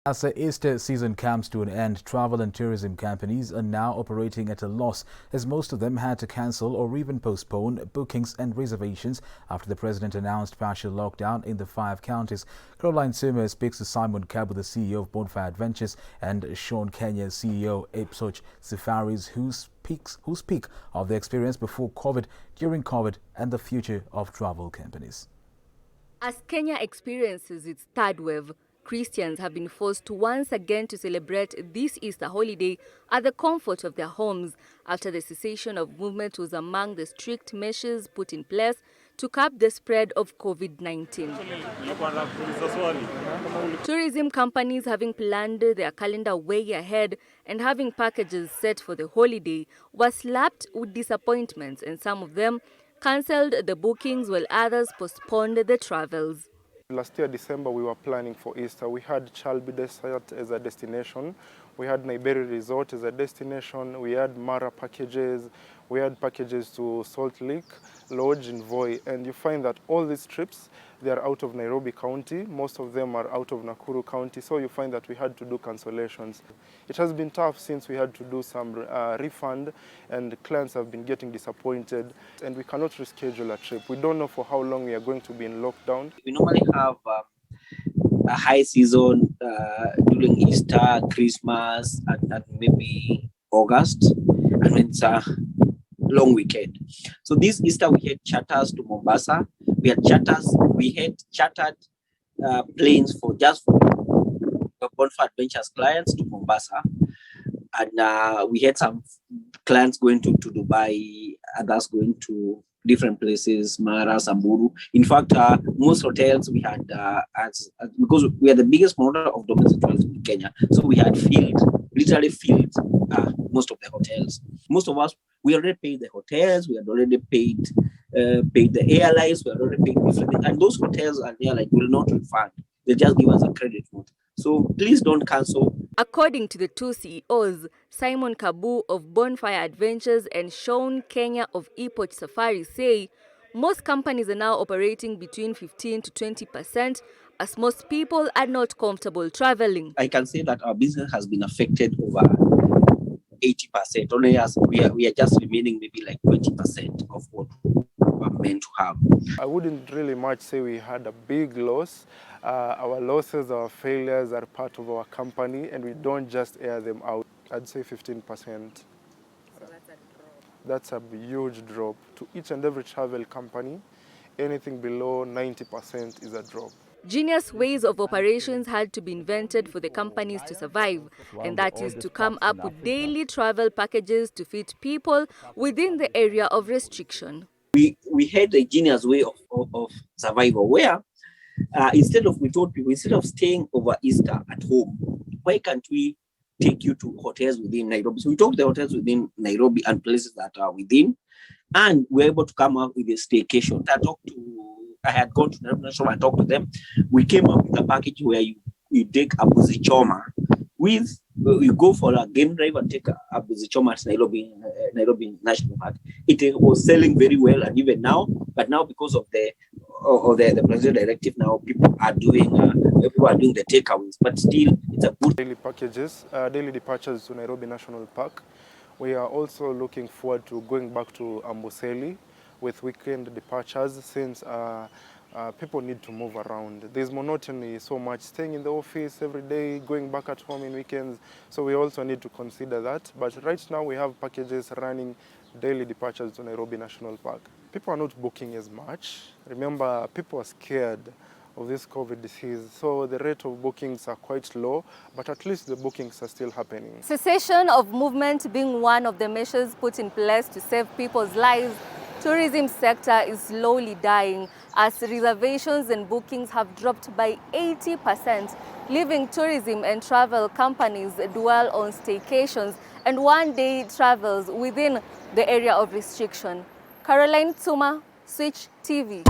As the Easter season comes to an end, travel and tourism companies are now operating at a loss as most of them had to cancel or even postpone bookings and reservations after the president announced partial lockdown in the 5 counties. Caroline Sumer speaks to Simon Kabu, the CEO of Bonfire Adventures, and Shawn, CEO ipoch Safaris, who speak of the experience before COVID, during COVID, and the future of travel companies. As Kenya experiences its third wave, Christians have been forced once again to celebrate this Easter holiday at the comfort of their homes after the cessation of movement was among the strict measures put in place to curb the spread of COVID-19. Tourism companies having planned their calendar way ahead and having packages set for the holiday were slapped with disappointments, and some of them cancelled the bookings while others postponed the travels. Last year, December, we were planning for Easter. We had Chalbi Desert as a destination. We had Naiberi Resort as a destination. We had Mara packages. We had packages to Salt Lake Lodge in Voi. And you find that all these trips, they are out of Nairobi County. Most of them are out of Nakuru County. So you find that we had to do cancellations. It has been tough since we had to do some refund, and clients have been getting disappointed. And we cannot reschedule a trip. We don't know for how long we are going to be in lockdown. We normally have a high season during Easter, Christmas, and maybe August, and when it's a long weekend. So this Easter we had charters to Mombasa. We had chartered planes for Bonfire Adventures clients to Mombasa, and we had some clients going to Dubai, others going to different places, Mara, Samburu. In fact, most hotels we had, because we are the biggest promoter of domestic tourism in Kenya, so we had literally filled most of the hotels. Most of us, we already paid the hotels, we had already paid the airlines, we had already paid everything, and those hotels and airlines will not refund. They just give us a credit note. So please don't cancel. According to the two CEOs, Simon Kabu of Bonfire Adventures and Shawn Kenya of ipoch Safaris, say most companies are now operating between 15 to 20% as most people are not comfortable traveling. I can say that our business has been affected over 80%. Only as we are just remaining maybe like 20% of what we're meant to have. I wouldn't really much say we had a big loss. Our losses, our failures are part of our company, and we don't just air them out. I'd say 15%. So that's a huge drop. To each and every travel company, anything below 90% is a drop. Genius ways of operations had to be invented for the companies to survive, and that is to come up with daily travel packages to fit people within the area of restriction. We had a genius way of survival where instead of staying over Easter at home, why can't we take you to hotels within Nairobi? So we talked to the hotels within Nairobi and places that are within, and we're able to come up with a staycation. I had gone to Nairobi National and talked to them. We came up with a package where you take a Buzichoma you go for a game drive and take a Buzichoma at Nairobi National Park. It was selling very well, and even now, but now because of the presidential directive, now people are doing the takeaways, but still it's a good daily packages, daily departures to Nairobi National Park. We are also looking forward to going back to Amboseli with weekend departures, since people need to move around. There's monotony so much, staying in the office every day, going back at home in weekends. So we also need to consider that. But right now we have packages running daily departures to Nairobi National Park. People are not booking as much. Remember, people are scared of this COVID disease, so the rate of bookings are quite low, but at least the bookings are still happening. Cessation of movement being one of the measures put in place to save people's lives, tourism sector is slowly dying as reservations and bookings have dropped by 80%, leaving tourism and travel companies dwell on staycations and one-day travels within the area of restriction. Caroline Tsuma, Switch TV.